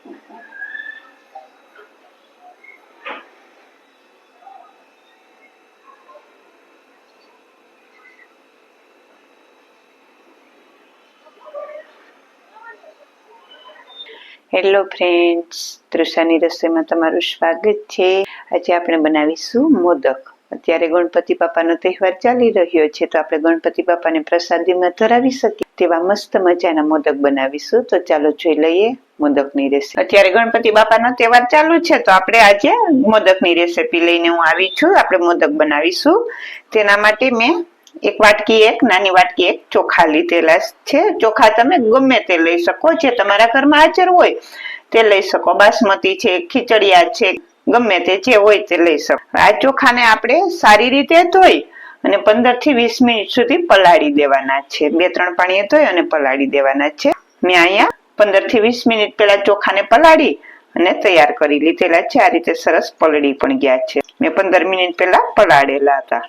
Hello friends, તૃષાની રસોઈમાં તમારું સ્વાગત છે। આજે આપણે બનાવીશું મોદક। અત્યારે ગણપતિ બાપાનો તહેવાર ચાલી રહ્યો છે, તો આપણે ગણપતિ બાપાને પ્રસાદીમાં ધરાવી શકીએ તેવા મસ્ત મજાના મોદક બનાવીશું। તો ચાલો જોઈ લઈએ મોદકની રેસીપી। અત્યારે ગણપતિ બાપાનો તહેવાર ચાલુ છે, તો આપણે આજે મોદકની રેસીપી લઈને હું આવી છું। આપણે મોદક બનાવીશું। તેના માટે મેં એક વાટકી, એક નાની વાટકી એક ચોખા લીધેલા છે। ચોખા તમે ગમે તે લઈ શકો, જે તમારા ઘરમાં હાજર હોય તે લઈ શકો। બાસમતી છે, ખીચડિયા છે, ગમે તે જે હોય તે લઈ શકો। આ ચોખાને આપણે સારી રીતે ધોઈ અને 15 થી 20 મિનિટ સુધી પલાળી દેવાના છે। 2-3 પાણીએ ધોઈ અને પલાળી દેવાના છે। મેં અહીંયા 15 થી 20 મિનિટ પહેલા ચોખાને પલાળી અને તૈયાર કરી લીધેલા છે। આ રીતે સરસ પલળી પણ ગયા છે। મેં 15 મિનિટ પહેલા પલાળેલા હતા।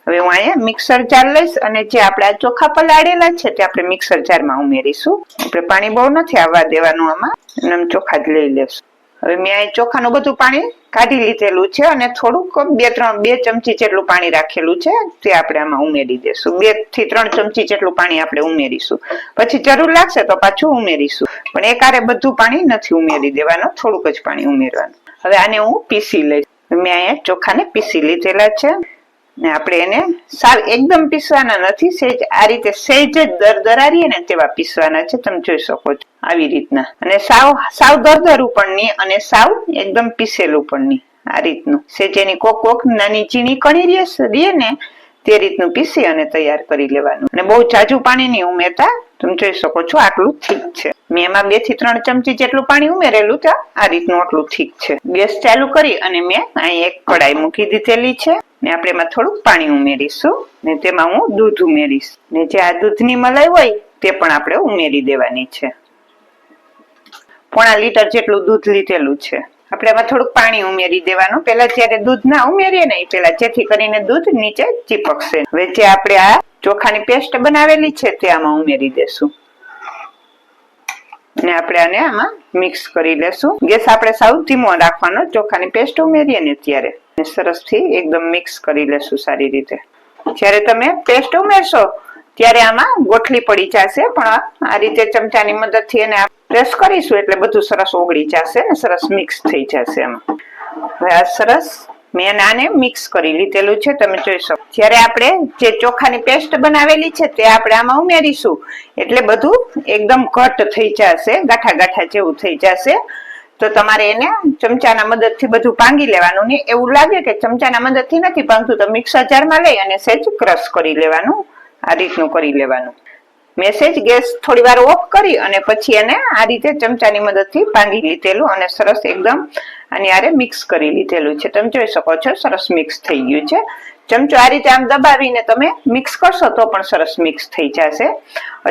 હવે હું અહીંયા મિક્સર જાર લઈશ અને જે આપણે આ ચોખા પલાળેલા છે તે આપણે મિક્સર જારમાં ઉમેરીશું। આપણે પાણી બહુ નથી આવવા દેવાનું આમાં, અને ચોખા જ લઈ લેશું। હવે મેં અહીં ચોખાનું બધું પાણી કાઢી લીધેલું છે અને થોડુંક 2 ચમચી જેટલું પાણી રાખેલું છે તે આપણે આમાં ઉમેરી દેશું। 2 થી 3 ચમચી જેટલું પાણી આપણે ઉમેરીશું, પછી જરૂર લાગશે તો પાછું ઉમેરીશું, પણ એકારે બધું પાણી નથી ઉમેરી દેવાનું, થોડુંક જ પાણી ઉમેરવાનું। હવે આને હું પીસી લઈશ। મેં અહીંયા ચોખાને પીસી લીધેલા છે ને આપણે એને સાવ એકદમ પીસવાના નથી, સહેજ આ રીતે સહેજ જ દરદરારીએ ને તેવા પીસવાના છે। તમે જોઈ શકો છો આવી રીતના, અને સાવ દરદરું પણ નહીં અને સાવ એકદમ પીસેલું પણ નહીં, આ રીતનું સહેજ એની કોક નાની ચીણી કણી રહે ને તે રીતનું પીસી અને તૈયાર કરી લેવાનું। અને બહુ જાજુ પાણી નહીં ઉમેરતા, તમે જોઈ શકો છો આટલું ઠીક છે। મેં એમાં 2 થી 3 ચમચી જેટલું પાણી ઉમેરેલું છે, આ રીતનું આટલું ઠીક છે। ગેસ ચાલુ કરી અને મેં અહીં એક કડાઈ મૂકી દીધેલી છે ને આપણે એમાં થોડુંક પાણી ઉમેરીશું ને તેમાં હું દૂધ ઉમેરીશ ને જે આ દૂધની મલાઈ હોય તે પણ આપણે ઉમેરી દેવાની છે। 1/4 લીટર જેટલું દૂધ લીધેલું છે। આપણે એમાં થોડુંક પાણી ઉમેરી દેવાનું, પેલા જ્યારે દૂધ ના ઉમેરીએ ને એ પેલા, જેથી કરીને દૂધ નીચે ચીપકશે। હવે જે આપણે આ ચોખાની પેસ્ટ બનાવેલી છે તે આમાં ઉમેરી દેશું અને આપણે આને આમાં મિક્સ કરી લેશું। ગેસ આપણે સાવ ધીમો રાખવાનો, ચોખાની પેસ્ટ ઉમેરીએ ને ત્યારે સરસ થી એકદમ મિક્સ કરી લેશું સારી રીતે। જ્યારે તમે પેસ્ટ ઉમેરશો ત્યારે આમાં ગોઠલી પડી જશે, પણ આ રીતે ચમચાની મદદથી એને પ્રેસ કરીશું એટલે બધું સરસ ઓગળી જશે ને સરસ મિક્સ થઈ જશે એમાં। હવે આ સરસ મેં આને મિક્સ કરી લીધેલું છે, તમે જોઈ શકો। જ્યારે આપણે જે ચોખાની પેસ્ટ બનાવેલી છે તે આપણે આમાં ઉમેરીશું એટલે બધું એકદમ ઘટ થઈ જશે, ગાંઠા ગાંઠા જેવું થઈ જશે। તો તમારે એને ચમચાના મદદથી બધું પાંગી લેવાનું, ને એવું લાગે કે ચમચાના મદદથી નથી પાંગતું તો મિક્સર જારમાં લઈ અને સહેજ ક્રશ કરી લેવાનું, આ રીતનું કરી લેવાનું। મેસેજ ગેસ થોડી વાર ઓફ કરી અને પછી એને આ રીતે ચમચાની મદદથી પાંગી લીધેલું અને સરસ એકદમ આની હારે મિક્સ કરી લીધેલું છે। તમે જોઈ શકો છો સરસ મિક્સ થઈ ગયું છે। ચમચો આ રીતે આમ દબાવીને તમે મિક્સ કરશો તો પણ સરસ મિક્સ થઈ જશે।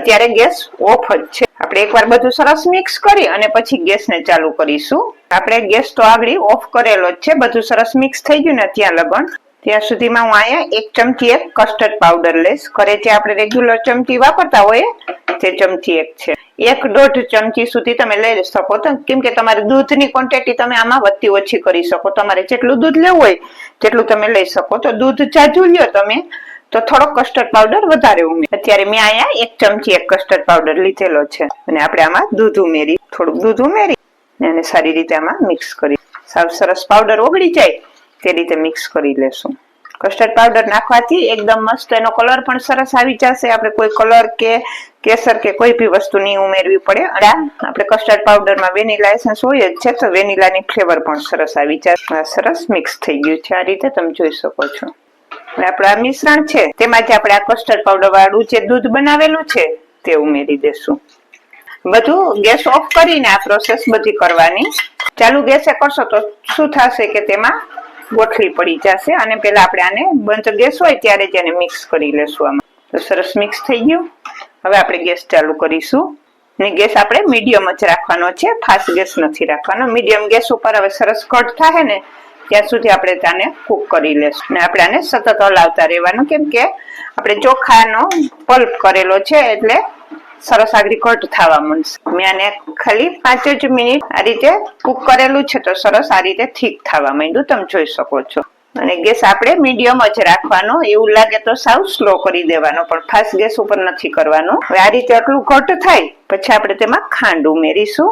અત્યારે ગેસ ઓફ જ છે, આપણે એકવાર બધું સરસ મિક્સ કરી અને પછી ગેસને ચાલુ કરીશું। આપણે ગેસ તો આગળ ઓફ કરેલો જ છે, બધું સરસ મિક્સ થઈ ગયું ને ત્યાં લગન, ત્યાં સુધીમાં હું અહીંયા 1 ચમચી એક કસ્ટર્ડ પાવડર લઈશ। ઘરે જે આપણે રેગ્યુલર ચમચી વાપરતા હોય તે ચમચી એક છે, 1-1.5 ચમચી સુધી તમે લઈ શકો, તો કેમ કે તમારે દૂધની ક્વોન્ટિટી તમે આમાં વધતી ઓછી કરી શકો, તમારે જેટલું દૂધ લેવું હોય તેટલું તમે લઈ શકો। તો દૂધ જાજુ લ્યો તમે તો થોડો કસ્ટર્ડ પાવડર વધારે ઉમેર। અત્યારે મેં અહીંયા 1 ચમચી એક કસ્ટર્ડ પાવડર લીધેલો છે અને આપણે આમાં દૂધ ઉમેરી, થોડુંક દૂધ ઉમેરી અને સારી રીતે આમાં મિક્સ કરી સાવ સરસ પાવડર ઓગળી જાય તે રીતે મિક્સ કરી લેશું। કસ્ટર્ડ પાવડર નાખવાથી એકદમ મસ્ત એનો કલર પણ સરસ આવી જશે, આપણે કોઈ કલર કે કેસર કે કોઈ બી વસ્તુ નહીં ઉમેરવી પડે। અને આપણે કસ્ટર્ડ પાવડરમાં વેનીલા એસન્સ હોય જ છે, તો વેનીલાની ફ્લેવર પણ સરસ આવી જશે। સરસ મિક્સ થઈ ગયું છે, આ રીતે તમે જોઈ શકો છો। હવે આપણે આ મિશ્રણ છે તેમાં જે આપણે આ કસ્ટર્ડ પાવડર વાળું જે દૂધ બનાવેલું છે તે ઉમેરી દેશું। બધું ગેસ ઓફ કરીને આ પ્રોસેસ બધી કરવાની। ચાલુ ગેસે કરશો તો શું થશે કે તેમાં ગોઠલી પડી જશે, અને પેલા આપણે આને બંધ ગેસ હોય ત્યારે જ એને મિક્સ કરી લેશું આમાં। તો સરસ મિક્સ થઈ ગયું। હવે આપણે ગેસ ચાલુ કરીશું ને ગેસ આપણે મીડિયમ જ રાખવાનો છે, ફાસ્ટ ગેસ નથી રાખવાનો, મીડિયમ ગેસ ઉપર હવે સરસ કટ થાય ને ત્યાં સુધી આપણે તેને કૂક કરી લેશું ને આપણે આને સતત હલાવતા રહેવાનું, કેમ કે આપણે ચોખાનો પલ્પ કરેલો છે એટલે સરસ આગળ કટ થવા માંડશે. મેં આને ખાલી 5 જ મિનિટ આ રીતે કુક કરેલું છે તો સરસ આ રીતે થીક થવા માંડ્યું, તમે જોઈ શકો છો. અને ગેસ આપણે મીડિયમ જ રાખવાનો, એવું લાગે તો સાવ સ્લો કરી દેવાનો, પણ ફાસ્ટ ગેસ ઉપર નથી કરવાનો. હવે આ રીતે આટલું ઘટ થાય પછી આપણે તેમાં ખાંડ ઉમેરીશું.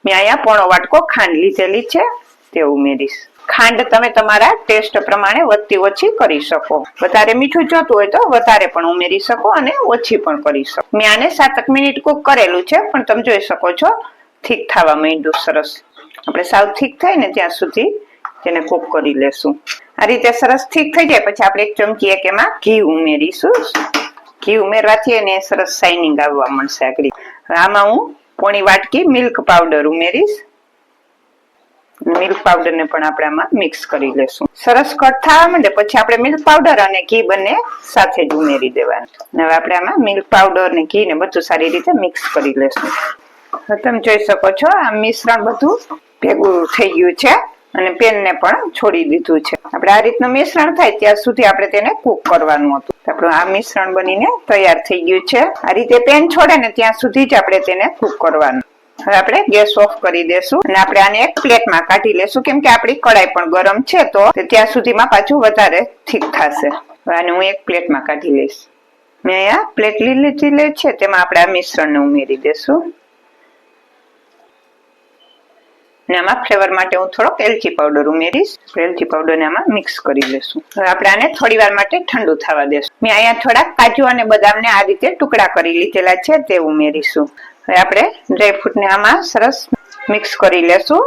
મેં અહીંયા પોણો વાટકો ખાંડ લીધેલી છે તે ઉમેરીશ. ખાંડ તમે તમારા ટેસ્ટ પ્રમાણે વધતી ઓછી કરી શકો. વધારે મીઠું જોતું હોય તો વધારે પણ ઉમેરી શકો અને ઓછી પણ કરી શકો. મેં આને 7 મિનિટ કુક કરેલું છે, પણ તમે જોઈ શકો છો થીક થવા માંડ્યું સરસ. આપણે સાવ થીક થાય ને ત્યાં સુધી તેને કુક કરી લેશું. આ રીતે સરસ થીક થઈ જાય પછી આપણે 1 ચમચી એમાં ઘી ઉમેરીશું. ઘી ઉમેરવાથી એને સરસ શાઇનિંગ આવવા મળશે આગળ. આમાં હું પોણી વાટકી મિલ્ક પાવડર ઉમેરીશ. મિલ્ક પાવડર ને પણ આપણે આમાં મિક્સ કરી લેશું. સરસ કટ થવા માંડે પછી આપણે મિલ્ક પાવડર અને ઘી બંને સાથે જ ઉમેરી દેવાનું. હવે આપણે આમાં મિલ્ક પાવડર ને ઘી ને બધું સારી રીતે મિક્સ કરી લેશું. તમે જોઈ શકો છો આ મિશ્રણ બધું ભેગું થઈ ગયું છે અને પેન ને પણ છોડી દીધું છે. આપણે આ રીતનું મિશ્રણ થાય ત્યાં સુધી આપણે તેને કુક કરવાનું હતું. આપણું આ મિશ્રણ બનીને તૈયાર થઈ ગયું છે. આ રીતે પેન છોડે ને ત્યાં સુધી જ આપણે તેને કુક કરવાનું. હવે આપણે ગેસ ઓફ કરી દેશું અને આપણે આને એક પ્લેટમાં કાઢી લેશું, કેમ કે આપણી કઢાઈ પણ ગરમ છે તો ત્યાં સુધીમાં પાછું વધારે ઠીક થશે. હવે આને હું એક પ્લેટમાં કાઢી લઈશ. મેં અહીંયા પ્લેટ લીધી છે તેમાં આપણે આ મિશ્રણને ઉમેરી દેશું. અને આમાં ફ્લેવર માટે હું થોડોક એલચી પાવડર ઉમેરીશ. એલચી પાવડર ને આમાં મિક્સ કરી લેશું. હવે આપણે આને થોડી વાર માટે ઠંડુ થવા દેશું. મેં અહીંયા થોડાક કાજુ અને બદામને આ રીતે ટુકડા કરી લીધેલા છે તે ઉમેરીશું. હવે આપણે ડ્રાયફ્રૂટ ને આમાં સરસ મિક્સ કરી લેશું.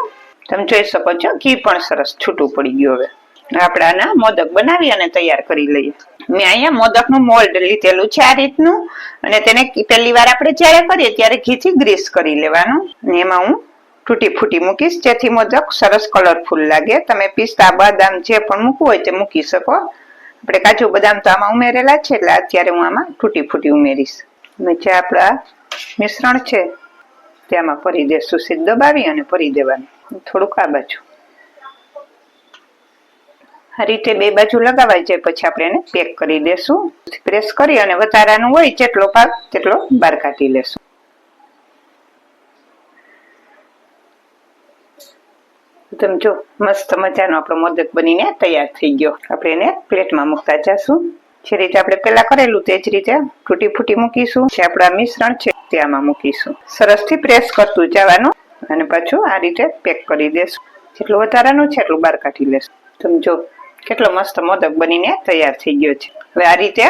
તમે જોઈ શકો છો ઘી પણ સરસ છૂટું પડી ગયું. હવે આપણે આના મોદક બનાવી અને તૈયાર કરી લઈએ. મેં અહીંયા મોદકનું મોલ્ડ લીધેલું છે આ રીતનું, અને તેને પહેલી વાર આપણે જ્યારે કરીએ ત્યારે ઘીથી ગ્રીસ કરી લેવાનું. અને એમાં હું તૂટી ફૂટી મૂકીશ જેથી મોદક સરસ કલરફુલ લાગે. તમે પિસ્તા બદામ જે પણ મૂકવું હોય તે મૂકી શકો. આપણે કાજુ બદામ તો આમાં ઉમેરેલા છે એટલે અત્યારે હું આમાં તૂટી ફૂટી ઉમેરીશ. અને જે આપણા મિશ્રણ છે તેમાં ભરી દેશું. સીધ દબાવી અને ભરી દેવાનું. થોડુંક આ બાજુ આ રીતે 2 બાજુ લગાવાઈ જાય પછી આપણે એને પેક કરી દેશું. પ્રેસ કરી અને વધારાનું હોય જેટલો ભાગ તેટલો બહાર કાઢી લેશું. તમે જો મસ્ત મજાનો આપણો મોદક બનીને તૈયાર થઈ ગયો. આપણે એને પ્લેટમાં મૂકતા જશું. જે રીતે આપણે પેલા કરેલું તે જ રીતે તૂટી ફૂટી મૂકીશું. જે આપણા મિશ્રણ છે તે આમાં મૂકીશું. સરસથી પ્રેસ કરતું જવાનું અને પાછું આ રીતે પેક કરી દેશું. જેટલું વધારાનું છે એટલું બહાર કાઢી લેશું. તમે જો કેટલો મસ્ત મોદક બનીને તૈયાર થઈ ગયો છે. હવે આ રીતે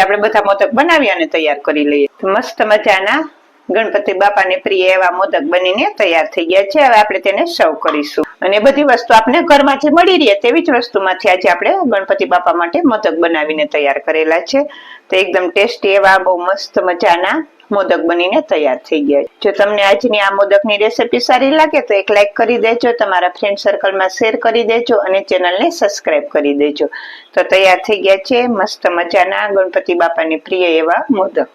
આપણે બધા મોદક બનાવી અને તૈયાર કરી લઈએ. મસ્ત મજાના ગણપતિ બાપાને પ્રિય એવા મોદક બનીને તૈયાર થઈ ગયા છે. હવે આપણે તેને સર્વ કરીશું. અને બધી વસ્તુ આપણે ઘરમાં જે મળી રહે તેવી જ વસ્તુમાંથી આજે આપણે ગણપતિ બાપા માટે મોદક બનાવીને તૈયાર કરેલા છે. તો એકદમ ટેસ્ટી એવા બહુ મસ્ત મજાના મોદક બનીને તૈયાર થઈ ગયા. જો તમને આજની આ મોદકની રેસીપી સારી લાગે તો એક લાઈક કરી દેજો, તમારા ફ્રેન્ડ સર્કલમાં શેર કરી દેજો અને ચેનલને સબસ્ક્રાઇબ કરી દેજો. તો તૈયાર થઈ ગયા છે મસ્ત મજાના ગણપતિ બાપાને પ્રિય એવા મોદક.